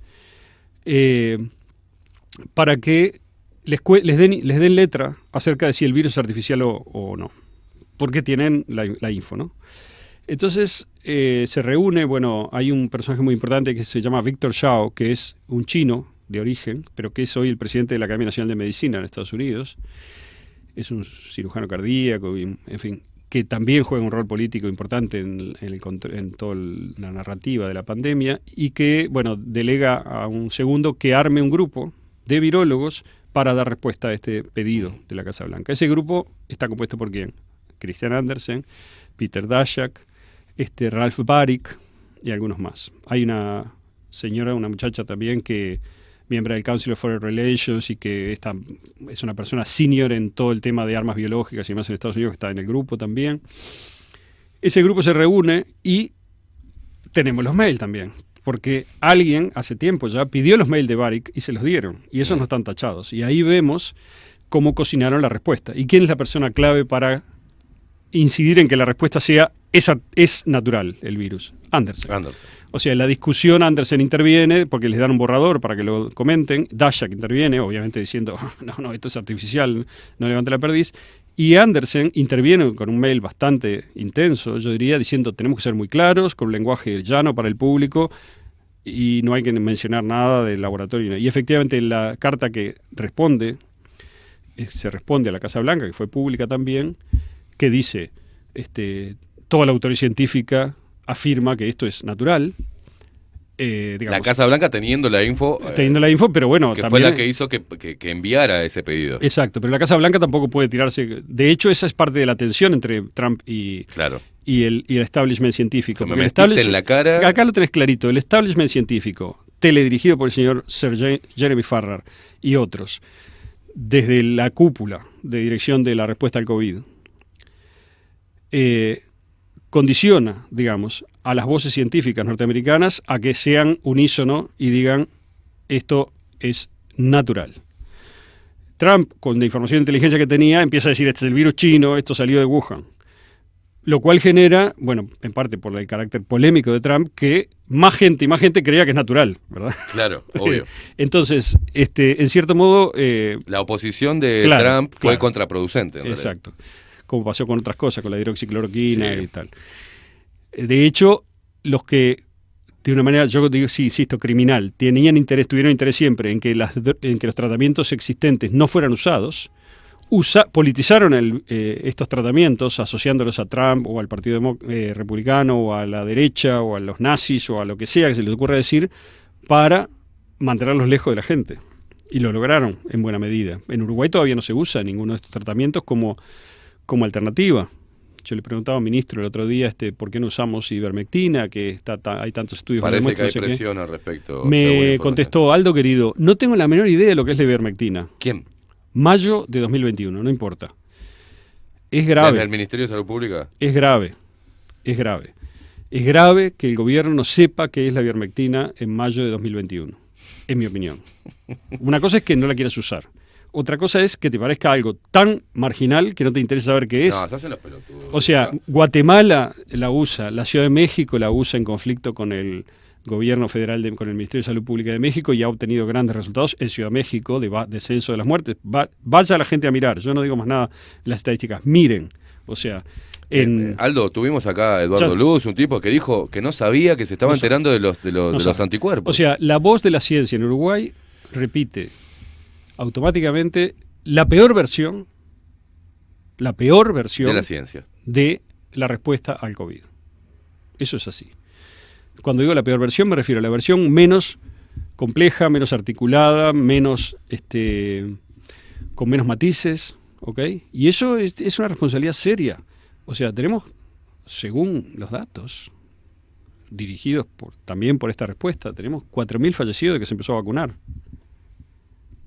para que les den letra acerca de si el virus es artificial o no, porque tienen la info, ¿no? Entonces se reúne, hay un personaje muy importante que se llama Victor Zhao, que es un chino de origen, pero que es hoy el presidente de la Academia Nacional de Medicina en Estados Unidos. Es un cirujano cardíaco, en fin, que también juega un rol político importante en toda la narrativa de la pandemia, y que, delega a un segundo que arme un grupo de virólogos para dar respuesta a este pedido de la Casa Blanca. Ese grupo está compuesto por ¿quién? Christian Andersen, Peter Daszak, Ralph Baric y algunos más. Hay una muchacha también que miembro del Council of Foreign Relations y que es una persona senior en todo el tema de armas biológicas y demás en Estados Unidos, que está en el grupo también. Ese grupo se reúne y tenemos los mails también, porque alguien hace tiempo ya pidió los mails de Baric y se los dieron, y esos no están tachados. Y ahí vemos cómo cocinaron la respuesta. ¿Y quién es la persona clave para incidir en que la respuesta es natural, el virus? Andersen. O sea, en la discusión Andersen interviene porque les dan un borrador para que lo comenten. Daszak interviene, obviamente diciendo, no, esto es artificial, no levante la perdiz. Y Andersen interviene con un mail bastante intenso, yo diría, diciendo, tenemos que ser muy claros, con un lenguaje llano para el público, y no hay que mencionar nada del laboratorio. Y efectivamente la carta que se responde a la Casa Blanca, que fue pública también, que dice, toda la autoridad científica afirma que esto es natural. La Casa Blanca teniendo la info, pero bueno, que también, fue la que hizo que enviara ese pedido. Exacto, pero la Casa Blanca tampoco puede tirarse. De hecho, esa es parte de la tensión entre Trump y el establishment científico. Me metiste en la cara. Acá lo tenés clarito. El establishment científico, teledirigido por el señor Sir Jeremy Farrar y otros, desde la cúpula de dirección de la respuesta al COVID, condiciona, digamos, a las voces científicas norteamericanas a que sean unísono y digan esto es natural. Trump, con la información de inteligencia que tenía, empieza a decir este es el virus chino, esto salió de Wuhan. Lo cual genera, en parte por el carácter polémico de Trump, que más gente creía que es natural, ¿verdad? Claro, obvio. Entonces, en cierto modo... la oposición de Trump fue contraproducente. Exacto. Como pasó con otras cosas, con la hidroxicloroquina y tal. De hecho, los que, de una manera, yo digo, sí, insisto, criminal, tuvieron interés siempre en que los tratamientos existentes no fueran usados, politizaron estos tratamientos asociándolos a Trump o al Partido Republicano o a la derecha o a los nazis o a lo que sea que se les ocurra decir para mantenerlos lejos de la gente. Y lo lograron en buena medida. En Uruguay todavía no se usa ninguno de estos tratamientos como alternativa. Yo le preguntaba al ministro el otro día por qué no usamos ivermectina, que hay tantos estudios. Parece que hay presión al respecto. Me contestó, Aldo querido, no tengo la menor idea de lo que es la ivermectina. ¿Quién? Mayo de 2021, no importa. Es grave. ¿Desde el Ministerio de Salud Pública? Es grave. Es grave que el gobierno no sepa qué es la ivermectina en mayo de 2021, en mi opinión. Una cosa es que no la quieras usar. Otra cosa es que te parezca algo tan marginal que no te interesa saber qué es. No, se hacen los pelotudos. O sea, Guatemala la usa, la Ciudad de México la usa en conflicto con el gobierno federal, con el Ministerio de Salud Pública de México, y ha obtenido grandes resultados. En Ciudad de México, de descenso de las muertes. Vaya la gente a mirar, yo no digo más nada de las estadísticas. Miren, o sea... Aldo, tuvimos acá a Eduardo Luz, un tipo que dijo que no sabía que se estaba enterando de los anticuerpos. O sea, la voz de la ciencia en Uruguay repite automáticamente la peor versión de la ciencia, de la respuesta al COVID. Eso es así. Cuando digo la peor versión, me refiero a la versión menos compleja, menos articulada, menos con menos matices, ¿ok? Y eso es una responsabilidad seria. O sea, tenemos, según los datos, dirigidos también por esta respuesta, tenemos 4.000 fallecidos de que se empezó a vacunar.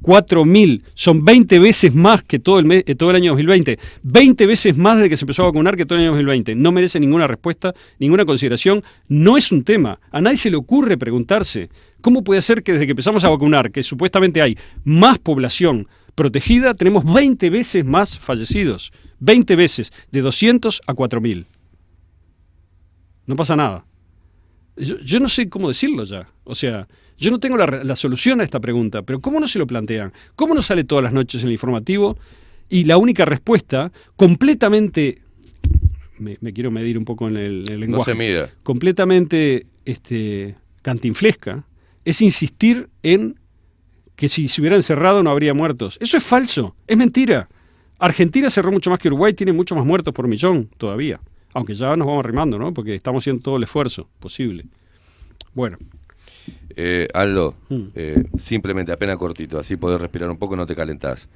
4.000, son 20 veces más que todo el año 2020. 20 veces más desde que se empezó a vacunar que todo el año 2020. No merece ninguna respuesta, ninguna consideración. No es un tema. A nadie se le ocurre preguntarse cómo puede ser que desde que empezamos a vacunar, que supuestamente hay más población protegida, tenemos 20 veces más fallecidos. 20 veces, de 200 a 4.000. No pasa nada. Yo no sé cómo decirlo ya. O sea, yo no tengo la solución a esta pregunta, pero ¿cómo no se lo plantean? ¿Cómo no sale todas las noches en el informativo? Y la única respuesta, completamente, me quiero medir un poco en el lenguaje, no se mida, completamente cantinflesca, es insistir en que si se hubiera encerrado no habría muertos. Eso es falso, es mentira. Argentina cerró mucho más que Uruguay, tiene mucho más muertos por millón todavía. Aunque ya nos vamos arrimando, ¿no? Porque estamos haciendo todo el esfuerzo posible. Bueno. Aldo, simplemente apenas cortito, así podés respirar un poco y no te calentás.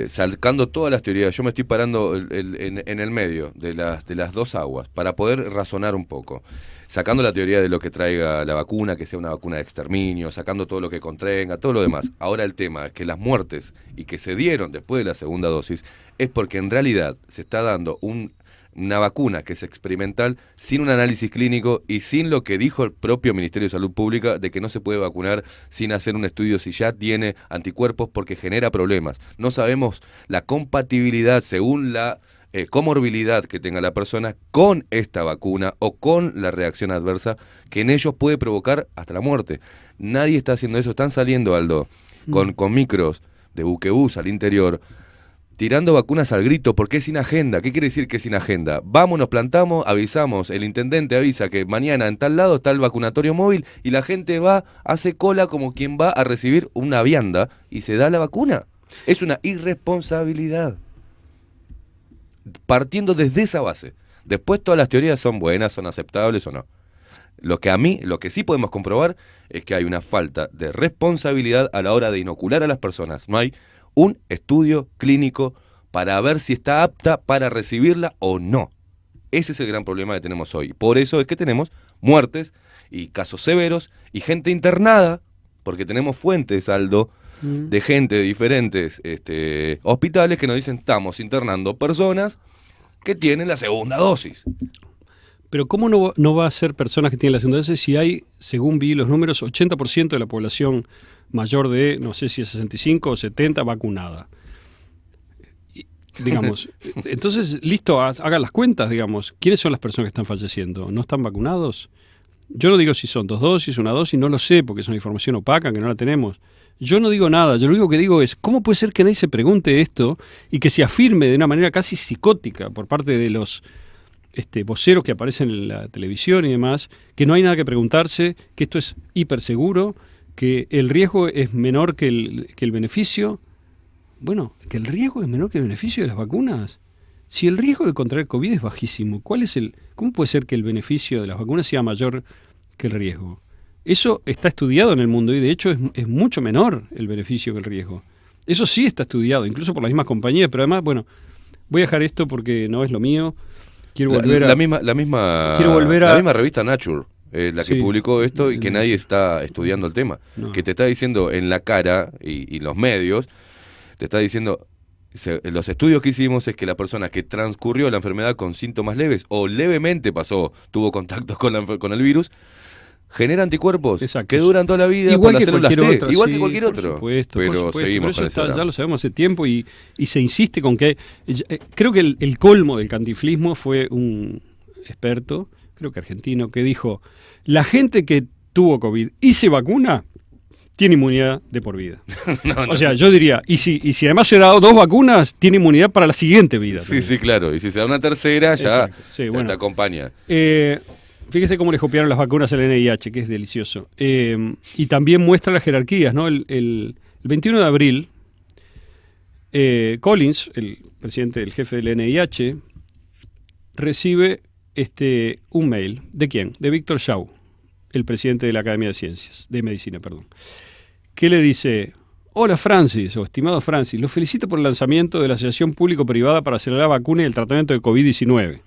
Sacando todas las teorías, yo me estoy parando en el medio de las dos aguas para poder razonar un poco. Sacando la teoría de lo que traiga la vacuna, que sea una vacuna de exterminio, sacando todo lo que contenga, todo lo demás. Ahora el tema es que las muertes y que se dieron después de la segunda dosis es porque en realidad se está dando una vacuna que es experimental, sin un análisis clínico y sin lo que dijo el propio Ministerio de Salud Pública de que no se puede vacunar sin hacer un estudio si ya tiene anticuerpos porque genera problemas. No sabemos la compatibilidad según la comorbilidad que tenga la persona con esta vacuna o con la reacción adversa que en ellos puede provocar hasta la muerte. Nadie está haciendo eso. Están saliendo, Aldo, con micros de buquebús al interior, tirando vacunas al grito, porque es sin agenda. ¿Qué quiere decir que es sin agenda? Vamos, nos plantamos, avisamos, el intendente avisa que mañana en tal lado está el vacunatorio móvil y la gente va, hace cola como quien va a recibir una vianda y se da la vacuna. Es una irresponsabilidad. Partiendo desde esa base. Después todas las teorías son buenas, son aceptables o no. Lo que sí podemos comprobar es que hay una falta de responsabilidad a la hora de inocular a las personas. No hay un estudio clínico para ver si está apta para recibirla o no. Ese es el gran problema que tenemos hoy. Por eso es que tenemos muertes y casos severos y gente internada, porque tenemos fuentes, Aldo, de gente de diferentes hospitales que nos dicen estamos internando personas que tienen la segunda dosis. Pero ¿cómo no va a ser personas que tienen la segunda dosis si hay, según vi los números, 80% de la población mayor de, no sé si es 65 o 70, vacunada? Digamos, entonces, listo, hagan las cuentas, digamos. ¿Quiénes son las personas que están falleciendo? ¿No están vacunados? Yo no digo si son 2 dosis, 1 dosis, no lo sé, porque es una información opaca, que no la tenemos. Yo no digo nada, yo lo único que digo es, ¿cómo puede ser que nadie se pregunte esto y que se afirme de una manera casi psicótica por parte de los voceros que aparecen en la televisión y demás, que no hay nada que preguntarse, que esto es hiperseguro, que el riesgo es menor que el beneficio? Bueno, que el riesgo es menor que el beneficio de las vacunas. Si el riesgo de contraer COVID es bajísimo, ¿cómo puede ser que el beneficio de las vacunas sea mayor que el riesgo? Eso está estudiado en el mundo y de hecho es mucho menor el beneficio que el riesgo. Eso sí está estudiado, incluso por las mismas compañías, pero además, bueno, voy a dejar esto porque no es lo mío. Quiero volver la misma revista Nature, la que publicó esto y que nadie está estudiando el tema. No. Que te está diciendo en la cara y los medios, te está diciendo, los estudios que hicimos es que la persona que transcurrió la enfermedad con síntomas leves o levemente tuvo contactos con el virus, genera anticuerpos. Exacto. Que duran toda la vida igual con las células T, igual que cualquier otro. Pero seguimos con eso ya lo sabemos hace tiempo y se insiste con que... Creo que el colmo del cantinflismo fue un experto, creo que argentino, que dijo, la gente que tuvo COVID y se vacuna tiene inmunidad de por vida. O sea, yo diría, y si además se ha dado 2 vacunas, tiene inmunidad para la siguiente vida. Sí, sí, claro. Y si se da una tercera, ya te acompaña. Fíjese cómo le copiaron las vacunas al NIH, que es delicioso. Y también muestra las jerarquías, ¿no? El 21 de abril, Collins, el jefe del NIH, recibe un mail. ¿De quién? De Víctor Shaw, el presidente de la Academia de Medicina, que le dice: hola Francis, o estimado Francis, los felicito por el lanzamiento de la Asociación Público-Privada para acelerar la vacuna y el tratamiento de COVID-19.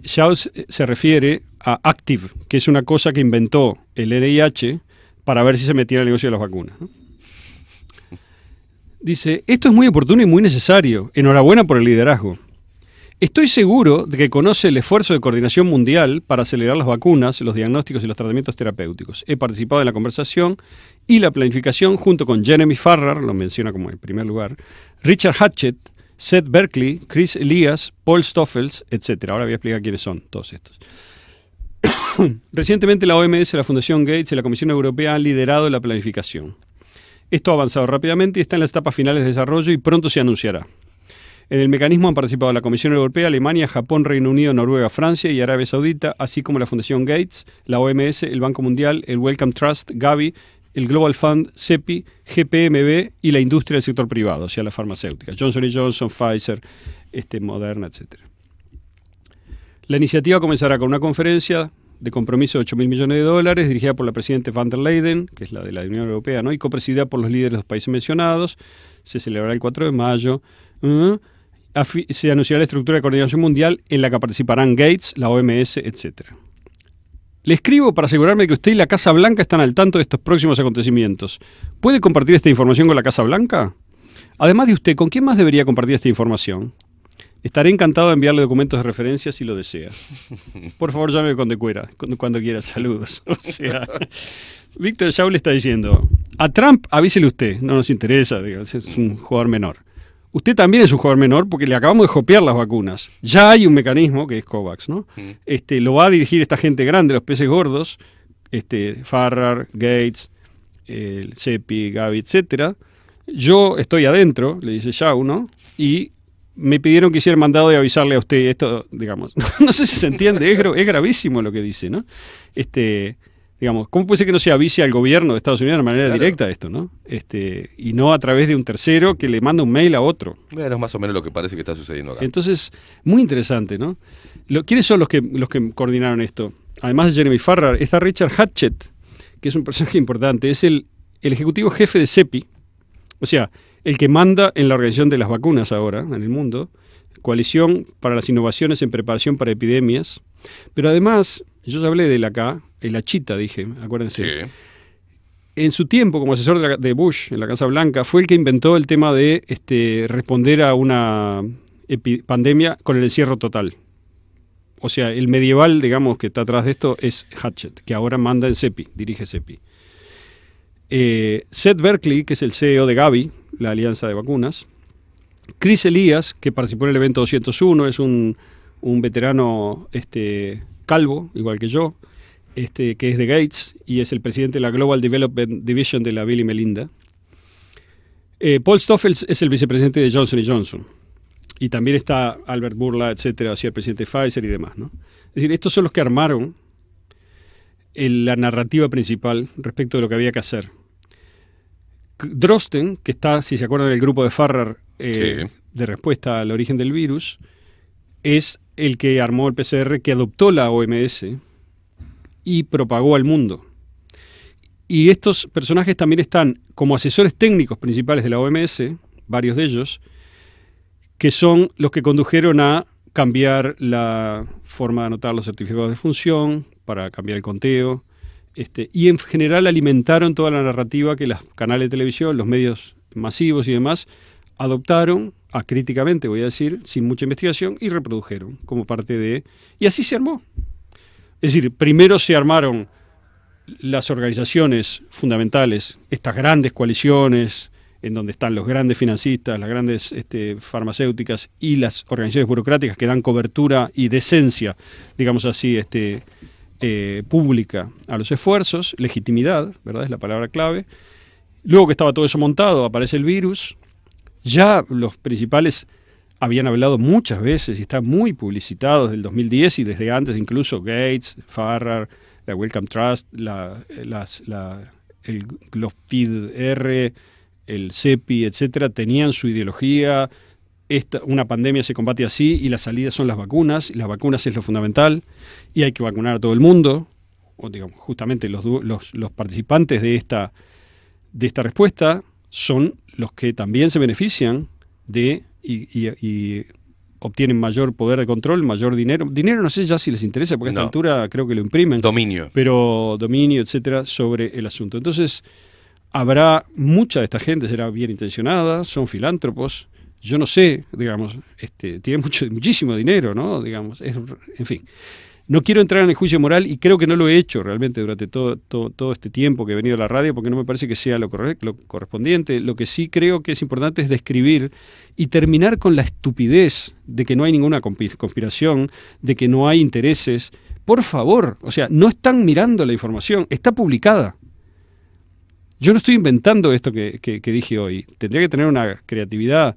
Shaw se refiere a Active, que es una cosa que inventó el NIH para ver si se metía en el negocio de las vacunas, ¿no? Dice: esto es muy oportuno y muy necesario. Enhorabuena por el liderazgo. Estoy seguro de que conoce el esfuerzo de coordinación mundial para acelerar las vacunas, los diagnósticos y los tratamientos terapéuticos. He participado en la conversación y la planificación junto con Jeremy Farrar, lo menciona como en primer lugar, Richard Hatchett, Seth Berkley, Chris Elias, Paul Stoffels, etc. Ahora voy a explicar quiénes son todos estos. Recientemente la OMS, la Fundación Gates y la Comisión Europea han liderado la planificación. Esto ha avanzado rápidamente y está en las etapas finales de desarrollo y pronto se anunciará. En el mecanismo han participado la Comisión Europea, Alemania, Japón, Reino Unido, Noruega, Francia y Arabia Saudita, así como la Fundación Gates, la OMS, el Banco Mundial, el Wellcome Trust, Gavi, el Global Fund, CEPI, GPMB y la industria del sector privado, o sea, la farmacéutica, Johnson & Johnson, Pfizer, Moderna, etc. La iniciativa comenzará con una conferencia de compromiso de $8.000 millones, dirigida por la presidenta van der Leyen, que es la de la Unión Europea, ¿no? Y copresidida por los líderes de los países mencionados. Se celebrará el 4 de mayo. Se anunciará la estructura de coordinación mundial en la que participarán Gates, la OMS, etc. Le escribo para asegurarme que usted y la Casa Blanca están al tanto de estos próximos acontecimientos. ¿Puede compartir esta información con la Casa Blanca? Además de usted, ¿con quién más debería compartir esta información? Estaré encantado de enviarle documentos de referencia si lo desea. Por favor, llámeme cuando quiera. Saludos. O sea, Víctor Shaw le está diciendo: a Trump avísele usted, no nos interesa, digamos, es un jugador menor. Usted también es un jugador menor porque le acabamos de copiar las vacunas. Ya hay un mecanismo que es COVAX, ¿no? Lo va a dirigir esta gente grande, los peces gordos, Farrar, Gates, el CEPI, Gavi, etcétera. Yo estoy adentro, le dice Shaw, ¿no? Y me pidieron que hiciera el mandado de avisarle a usted esto, digamos. No sé si se entiende, es gravísimo lo que dice, ¿no? Digamos, ¿cómo puede ser que no se avise al gobierno de Estados Unidos de manera directa esto, ¿no? Y no a través de un tercero que le manda un mail a otro. Bueno, es más o menos lo que parece que está sucediendo acá. Entonces, muy interesante, ¿no? ¿Quiénes son los que coordinaron esto? Además de Jeremy Farrar, está Richard Hatchett, que es un personaje importante. Es el ejecutivo jefe de CEPI, o sea, el que manda en la organización de las vacunas ahora en el mundo, Coalición para las Innovaciones en Preparación para Epidemias. Pero además, yo ya hablé de él acá, el Achita, dije, acuérdense. Sí. En su tiempo, como asesor de Bush en la Casa Blanca, fue el que inventó el tema de responder a una pandemia con el encierro total. O sea, el medieval, digamos, que está atrás de esto es Hatchett, que ahora manda en CEPI, dirige CEPI. Seth Berkley, que es el CEO de Gavi, la alianza de vacunas. Chris Elias, que participó en el evento 201, es un veterano calvo, igual que yo, que es de Gates y es el presidente de la Global Development Division de la Bill y Melinda. Paul Stoffels es el vicepresidente de Johnson & Johnson. Y también está Albert Bourla, etcétera, así el presidente de Pfizer y demás, ¿no? Es decir, estos son los que armaron la narrativa principal respecto de lo que había que hacer. Drosten, que está, si se acuerdan del grupo de Farrar de respuesta al origen del virus, es el que armó el PCR, que adoptó la OMS y propagó al mundo. Y estos personajes también están como asesores técnicos principales de la OMS, varios de ellos, que son los que condujeron a cambiar la forma de anotar los certificados de función, para cambiar el conteo, y en general alimentaron toda la narrativa que los canales de televisión, los medios masivos y demás, adoptaron, acríticamente voy a decir, sin mucha investigación, y reprodujeron como parte de... Y así se armó. Es decir, primero se armaron las organizaciones fundamentales, estas grandes coaliciones, en donde están los grandes financistas, las grandes farmacéuticas y las organizaciones burocráticas que dan cobertura y decencia, digamos así, pública a los esfuerzos, legitimidad, ¿verdad? Es la palabra clave. Luego que estaba todo eso montado, aparece el virus. Ya los principales habían hablado muchas veces y están muy publicitados desde el 2010 y desde antes, incluso Gates, Farrar, la Wellcome Trust, el GloFID-R, el CEPI, etcétera, tenían su ideología una pandemia se combate así y las salidas son las vacunas, y las vacunas es lo fundamental, y hay que vacunar a todo el mundo, o digamos, justamente los participantes de esta respuesta son los que también se benefician de y obtienen mayor poder de control, mayor dinero. Dinero no sé ya si les interesa, porque a esta altura creo que lo imprimen. Dominio. Pero dominio, etcétera, sobre el asunto. Entonces, habrá mucha de esta gente, será bien intencionada, son filántropos. Yo no sé, digamos, tienen muchísimo dinero, ¿no? Digamos, en fin. No quiero entrar en el juicio moral y creo que no lo he hecho realmente durante todo este tiempo que he venido a la radio, porque no me parece que sea lo correspondiente. Lo que sí creo que es importante es describir y terminar con la estupidez de que no hay ninguna conspiración, de que no hay intereses. Por favor, o sea, no están mirando la información, está publicada. Yo no estoy inventando esto que dije hoy. Tendría que tener una creatividad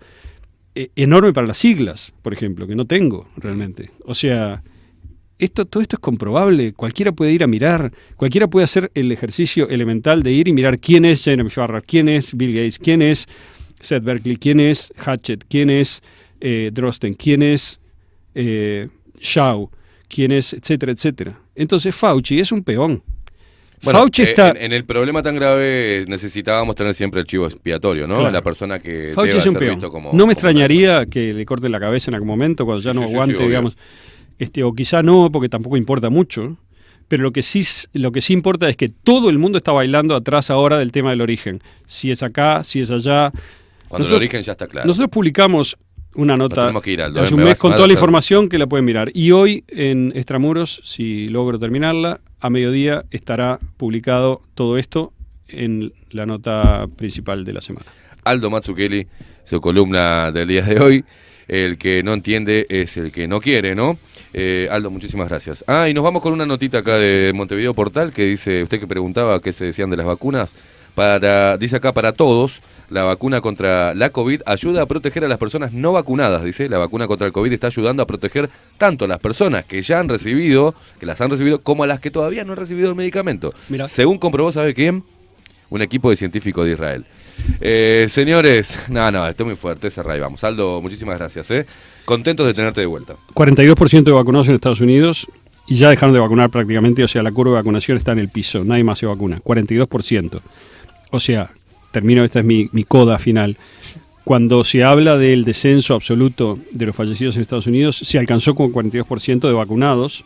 enorme para las siglas, por ejemplo, que no tengo realmente. O sea, todo esto es comprobable. Cualquiera puede ir a mirar, cualquiera puede hacer el ejercicio elemental de ir y mirar quién es Jeremy Farrar, quién es Bill Gates, quién es Seth Berkley, quién es Hatchett, quién es Drosten, quién es Shaw, quién es, etcétera, etcétera. Entonces Fauci es un peón. Bueno, Fauci está... en el problema tan grave necesitábamos tener siempre el chivo expiatorio, ¿no? Claro. La persona que Fauci deba es un ser peón. visto como... No me extrañaría que le corte la cabeza en algún momento cuando ya no aguante, digamos. O quizá no, porque tampoco importa mucho. Pero lo que sí importa es que todo el mundo está bailando atrás ahora del tema del origen. Si es acá, si es allá. Cuando el origen ya está claro. Nosotros publicamos una nota hace un mes con toda la información que la pueden mirar. Y hoy en Extramuros, si logro terminarla, a mediodía estará publicado todo esto en la nota principal de la semana. Aldo Mazzucchelli, su columna del día de hoy. El que no entiende es el que no quiere, ¿no? Aldo, muchísimas gracias. Y nos vamos con una notita acá de Montevideo Portal que dice, usted que preguntaba qué se decían de las vacunas, dice acá para todos, la vacuna contra la COVID ayuda a proteger a las personas no vacunadas, dice, la vacuna contra el COVID está ayudando a proteger tanto a las personas que ya han recibido, como a las que todavía no han recibido el medicamento. Mirá. Según comprobó, ¿sabe quién? Un equipo de científicos de Israel. Señores, no, esto es muy fuerte, cerrá y vamos. Aldo, muchísimas gracias. Contentos de tenerte de vuelta. 42% de vacunados en Estados Unidos y ya dejaron de vacunar prácticamente, o sea, la curva de vacunación está en el piso, nadie más se vacuna, 42%. O sea, termino, esta es mi coda final. Cuando se habla del descenso absoluto de los fallecidos en Estados Unidos, se alcanzó con 42% de vacunados,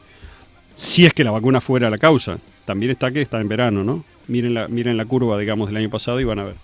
si es que la vacuna fuera la causa. También está en verano, ¿no? Miren la curva, digamos, del año pasado y van a ver.